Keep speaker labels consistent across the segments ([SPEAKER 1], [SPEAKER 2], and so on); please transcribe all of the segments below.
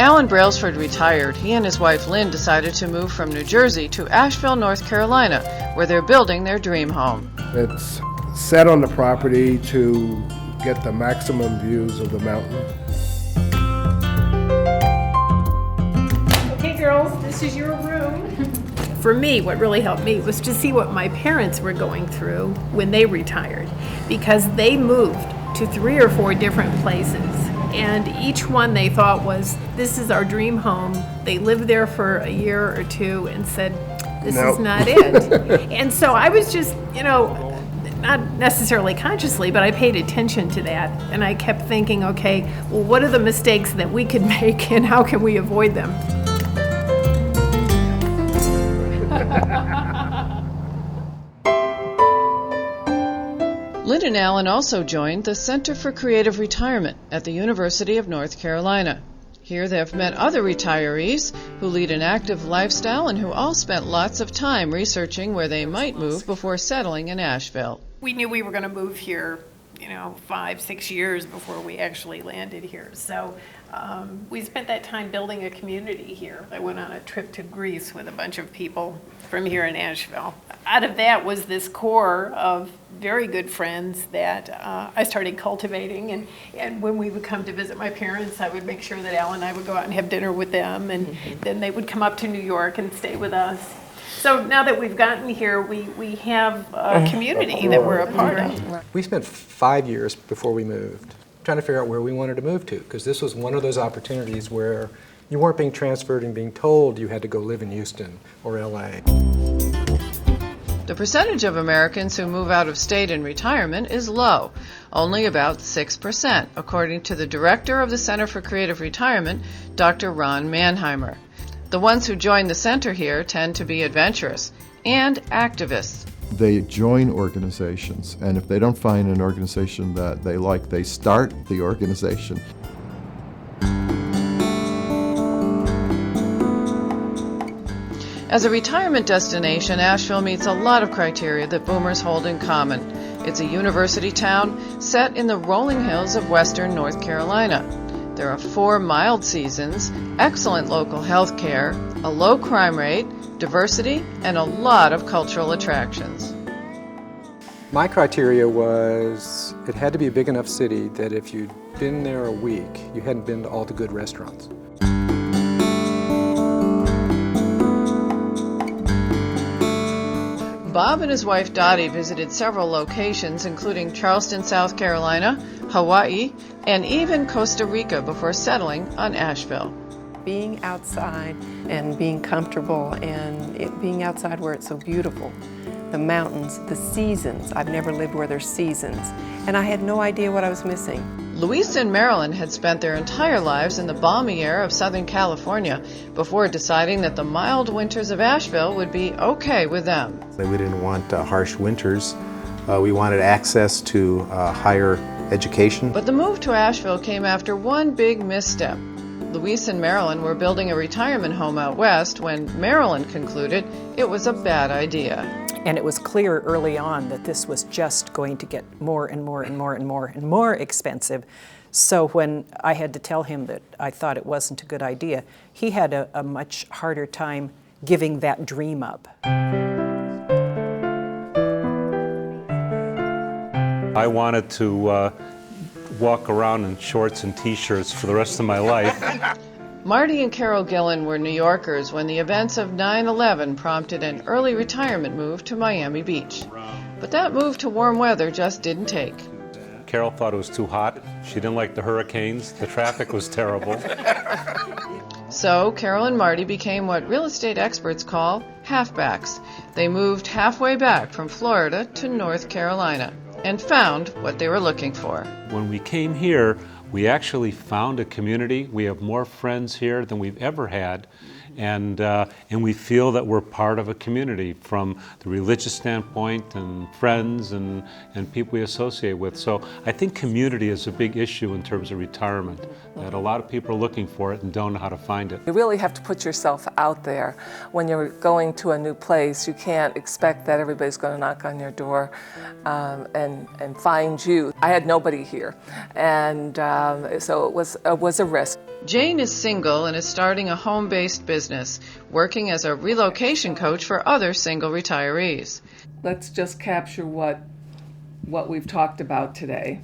[SPEAKER 1] Alan Brailsford retired, he and his wife Lynn decided to move from New Jersey to Asheville, North Carolina, where they're building their dream home.
[SPEAKER 2] It's set on the property to get the maximum views of the mountain.
[SPEAKER 3] Okay girls, this is your room. For me, what really helped me was to see what my parents were going through when they retired, because they moved to 3 or 4 different places, and each one they thought was, this is our dream home. They lived there for a year or 2 and said, this is not it. And so I was just, not necessarily consciously, but I paid attention to that, and I kept thinking, okay, well, what are the mistakes that we could make and how can we avoid them?
[SPEAKER 1] Lynn and Alan also joined the Center for Creative Retirement at the University of North Carolina. Here they've met other retirees who lead an active lifestyle and who all spent lots of time researching where they might move before settling in Asheville.
[SPEAKER 3] We knew we were going to move here, 5-6 years before we actually landed here. So we spent that time building a community here. I went on a trip to Greece with a bunch of people from here in Asheville. Out of that was this core of very good friends that I started cultivating. And when we would come to visit my parents, I would make sure that Al and I would go out and have dinner with them. And then they would come up to New York and stay with us. So now that we've gotten here, we have a community that we're a part of.
[SPEAKER 4] We spent 5 years before we moved trying to figure out where we wanted to move to, because this was one of those opportunities where you weren't being transferred and being told you had to go live in Houston or LA.
[SPEAKER 1] The percentage of Americans who move out of state in retirement is low, only about 6%, according to the director of the Center for Creative Retirement, Dr. Ron Mannheimer. The ones who join the center here tend to be adventurous and activists.
[SPEAKER 5] They join organizations, and if they don't find an organization that they like, they start the organization.
[SPEAKER 1] As a retirement destination, Asheville meets a lot of criteria that boomers hold in common. It's a university town set in the rolling hills of western North Carolina. There are 4 mild seasons, excellent local health care, a low crime rate, diversity, and a lot of cultural attractions.
[SPEAKER 4] My criteria was it had to be a big enough city that if you'd been there a week, you hadn't been to all the good restaurants.
[SPEAKER 1] Bob and his wife Dottie visited several locations, including Charleston, South Carolina, Hawaii, and even Costa Rica before settling on Asheville.
[SPEAKER 6] Being outside and being comfortable and being outside where it's so beautiful. The mountains, the seasons. I've never lived where there's seasons. And I had no idea what I was missing.
[SPEAKER 1] Louisa and Marilyn had spent their entire lives in the balmy air of Southern California before deciding that the mild winters of Asheville would be okay with them.
[SPEAKER 7] We didn't want harsh winters. We wanted access to higher education.
[SPEAKER 1] But the move to Asheville came after one big misstep. Louise and Marilyn were building a retirement home out west when Marilyn concluded it was a bad idea.
[SPEAKER 8] And it was clear early on that this was just going to get more and more and more and more and more expensive. So when I had to tell him that I thought it wasn't a good idea, he had a much harder time giving that dream up.
[SPEAKER 9] I wanted to walk around in shorts and t-shirts for the rest of my life.
[SPEAKER 1] Marty and Carol Gillen were New Yorkers when the events of 9/11 prompted an early retirement move to Miami Beach. But that move to warm weather just didn't take.
[SPEAKER 9] Carol thought it was too hot. She didn't like the hurricanes. The traffic was terrible.
[SPEAKER 1] So Carol and Marty became what real estate experts call halfbacks. They moved halfway back from Florida to North Carolina and found what they were looking for.
[SPEAKER 9] When we came here, we actually found a community. We have more friends here than we've ever had, and we feel that we're part of a community from the religious standpoint and friends and people we associate with. So I think community is a big issue in terms of retirement, that a lot of people are looking for it and don't know how to find it.
[SPEAKER 10] You really have to put yourself out there. When you're going to a new place, you can't expect that everybody's going to knock on your door and find you. I had nobody here, and so it was a risk.
[SPEAKER 1] Jane is single and is starting a home-based business, working as a relocation coach for other single retirees.
[SPEAKER 11] Let's just capture what we've talked about today.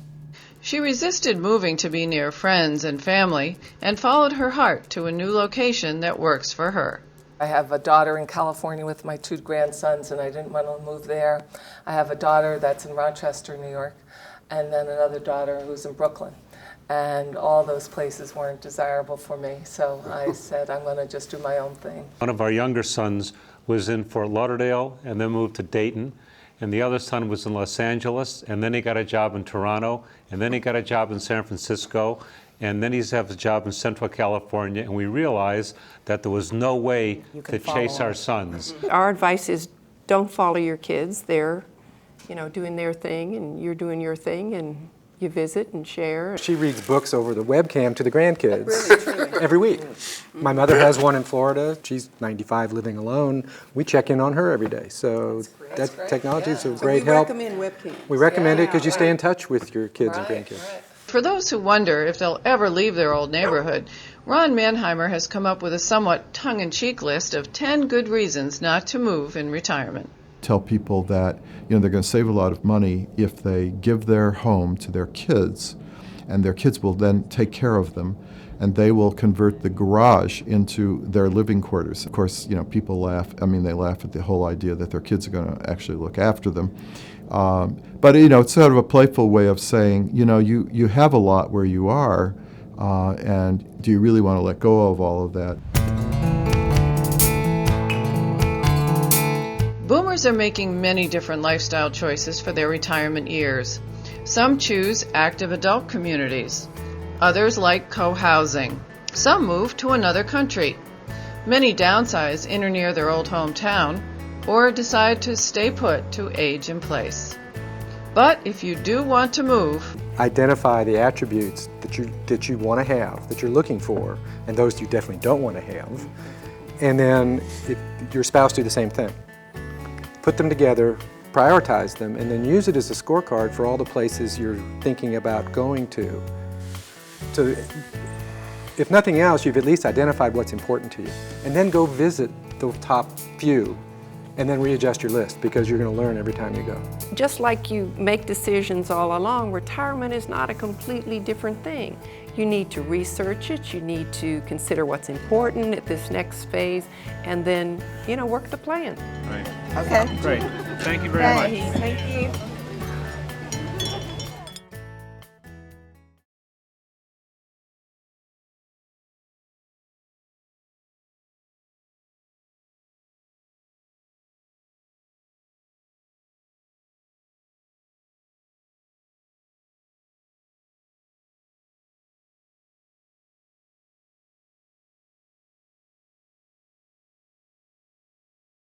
[SPEAKER 1] She resisted moving to be near friends and family and followed her heart to a new location that works for her.
[SPEAKER 10] I have a daughter in California with my 2 grandsons, and I didn't want to move there. I have a daughter that's in Rochester, New York, and then another daughter who's in Brooklyn. And all those places weren't desirable for me, so I said I'm going to just do my own thing.
[SPEAKER 9] One of our younger sons was in Fort Lauderdale and then moved to Dayton, and the other son was in Los Angeles, and then he got a job in Toronto, and then he got a job in San Francisco, and then he's have a job in Central California, and we realized that there was no way to chase our sons.
[SPEAKER 6] Our advice is don't follow your kids. They're, doing their thing, and you're doing your thing, and you visit and share.
[SPEAKER 4] She reads books over the webcam to the grandkids every week. My mother has one in Florida. She's 95, living alone. We check in on her every day. So that technology is a great help.
[SPEAKER 6] We recommend webcams.
[SPEAKER 4] We recommend it because you stay in touch with your kids and grandkids.
[SPEAKER 1] For those who wonder if they'll ever leave their old neighborhood, Ron Mannheimer has come up with a somewhat tongue-in-cheek list of 10 good reasons not to move in retirement.
[SPEAKER 5] Tell people that they're going to save a lot of money if they give their home to their kids, and their kids will then take care of them, and they will convert the garage into their living quarters. Of course, people laugh. They laugh at the whole idea that their kids are going to actually look after them. But it's sort of a playful way of saying, you have a lot where you are, and do you really want to let go of all of that?
[SPEAKER 1] Boomers are making many different lifestyle choices for their retirement years. Some choose active adult communities. Others like co-housing. Some move to another country. Many downsize in or near their old hometown, or decide to stay put to age in place. But if you do want to move,
[SPEAKER 4] identify the attributes that you want to have, that you're looking for, and those you definitely don't want to have. And then if your spouse do the same thing. Put them together, prioritize them, and then use it as a scorecard for all the places you're thinking about going to. So if nothing else, you've at least identified what's important to you. And then go visit the top few and then readjust your list, because you're going to learn every time you go.
[SPEAKER 6] Just like you make decisions all along, retirement is not a completely different thing. You need to research it, you need to consider what's important at this next phase, and then, work the plan.
[SPEAKER 9] Right.
[SPEAKER 12] Okay.
[SPEAKER 9] Great. Thank you very much.
[SPEAKER 12] Thank you.